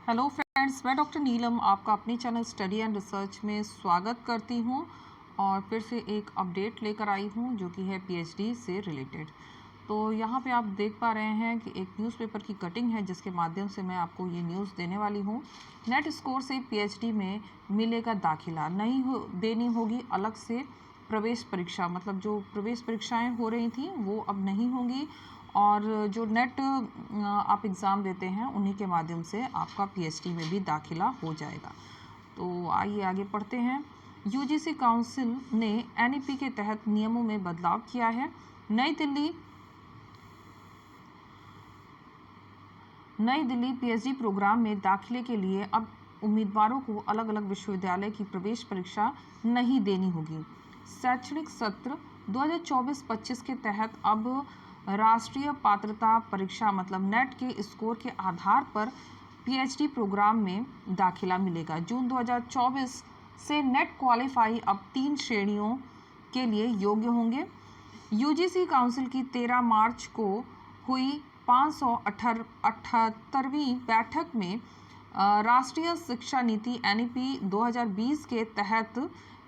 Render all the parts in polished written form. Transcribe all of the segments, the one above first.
Hello friends, मैं doctor नीलम आपका अपने चैनल स्टडी एंड रिसर्च में स्वागत करती हूं और फिर से एक अपडेट लेकर आई हूं जो कि है पीएचडी से रिलेटेड। तो यहां पे आप देख पा रहे हैं कि एक न्यूज़पेपर की कटिंग है जिसके माध्यम से मैं आपको ये न्यूज़ देने वाली हूं। नेट स्कोर से पीएचडी में मिलेगा दाखिला, नहीं देनी होगी अलग से प्रवेश परीक्षा। मतलब जो प्रवेश परीक्षाएं हो रही थी वो अब नहीं होंगी और जो नेट आप एग्ज़ाम देते हैं उन्हीं के माध्यम से आपका पीएचडी में भी दाखिला हो जाएगा। तो आइए आगे पढ़ते हैं। यूजीसी काउंसिल ने एनईपी के तहत नियमों में बदलाव किया है। नई दिल्ली पीएचडी प्रोग्राम में दाखिले के लिए अब उम्मीदवारों को अलग अलग विश्वविद्यालय की प्रवेश परीक्षा नहीं देनी होगी। शैक्षणिक सत्र 2024-25 के तहत अब राष्ट्रीय पात्रता परीक्षा मतलब नेट के स्कोर के आधार पर पीएचडी प्रोग्राम में दाखिला मिलेगा। जून 2024 से नेट क्वालिफाई अब 3 श्रेणियों के लिए योग्य होंगे। यूजीसी काउंसिल की 13 मार्च को हुई 578वीं बैठक में राष्ट्रीय शिक्षा नीति एनईपी 2020 के तहत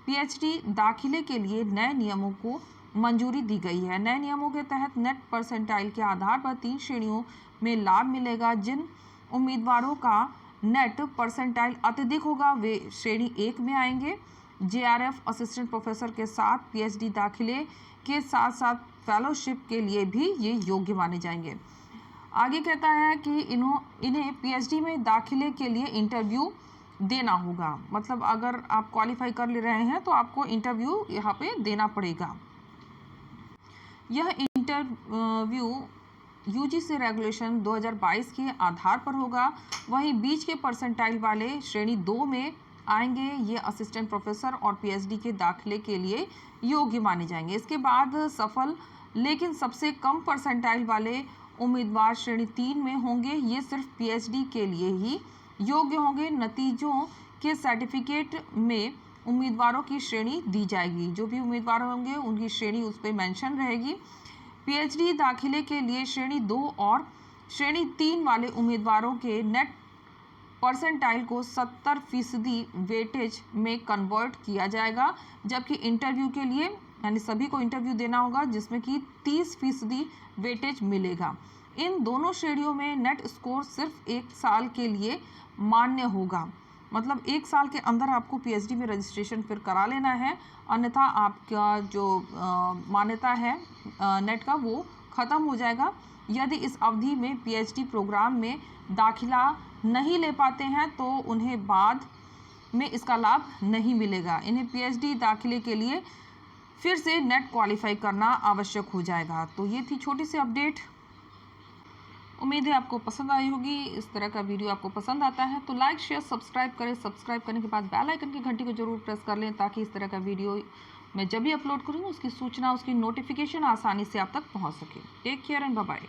पीएचडी दाखिले के लिए नए नियमों को मंजूरी दी गई है। नए नियमों के तहत नेट परसेंटाइल के आधार पर 3 श्रेणियों में लाभ मिलेगा। जिन उम्मीदवारों का नेट परसेंटाइल अत्यधिक होगा वे श्रेणी 1 में आएंगे। जेआरएफ असिस्टेंट प्रोफेसर के साथ पीएचडी दाखिले के साथ साथ फेलोशिप के लिए भी ये योग्य माने जाएंगे। आगे कहता है कि इन्हें पीएचडी में दाखिले के लिए इंटरव्यू देना होगा। मतलब अगर आप क्वालिफाई कर ले रहे हैं तो आपको इंटरव्यू यहाँ पे देना पड़ेगा। यह इंटरव्यू यूजीसी रेगुलेशन 2022 के आधार पर होगा। वहीं बीच के परसेंटाइल वाले श्रेणी 2 में आएंगे। ये असिस्टेंट प्रोफेसर और पीएचडी के दाखिले के लिए योग्य माने जाएंगे। इसके बाद सफल लेकिन सबसे कम परसेंटाइल वाले उम्मीदवार श्रेणी 3 में होंगे। ये सिर्फ पीएचडी के लिए ही योग्य होंगे। नतीजों के सर्टिफिकेट में उम्मीदवारों की श्रेणी दी जाएगी। जो भी उम्मीदवार होंगे उनकी श्रेणी उस पर मेंशन रहेगी। पीएचडी दाखिले के लिए श्रेणी 2 और श्रेणी 3 वाले उम्मीदवारों के नेट परसेंटाइल को 70% वेटेज में कन्वर्ट किया जाएगा, जबकि इंटरव्यू के लिए यानी सभी को इंटरव्यू देना होगा जिसमें कि 30% वेटेज मिलेगा। इन दोनों श्रेणियों में नेट स्कोर सिर्फ 1 साल के लिए मान्य होगा। मतलब 1 साल के अंदर आपको पीएचडी में रजिस्ट्रेशन फिर करा लेना है, अन्यथा आपका जो मान्यता है नेट का वो ख़त्म हो जाएगा। यदि इस अवधि में पीएचडी प्रोग्राम में दाखिला नहीं ले पाते हैं तो उन्हें बाद में इसका लाभ नहीं मिलेगा। इन्हें पीएचडी दाखिले के लिए फिर से नेट क्वालिफाई करना आवश्यक हो जाएगा। तो ये थी छोटी सी अपडेट। उम्मीद है आपको पसंद आई होगी। इस तरह का वीडियो आपको पसंद आता है तो लाइक शेयर सब्सक्राइब करें। सब्सक्राइब करने के बाद बेल आइकन की घंटी को जरूर प्रेस कर लें ताकि इस तरह का वीडियो मैं जब भी अपलोड करूँ उसकी सूचना उसकी नोटिफिकेशन आसानी से आप तक पहुँच सके। Take care and bye bye.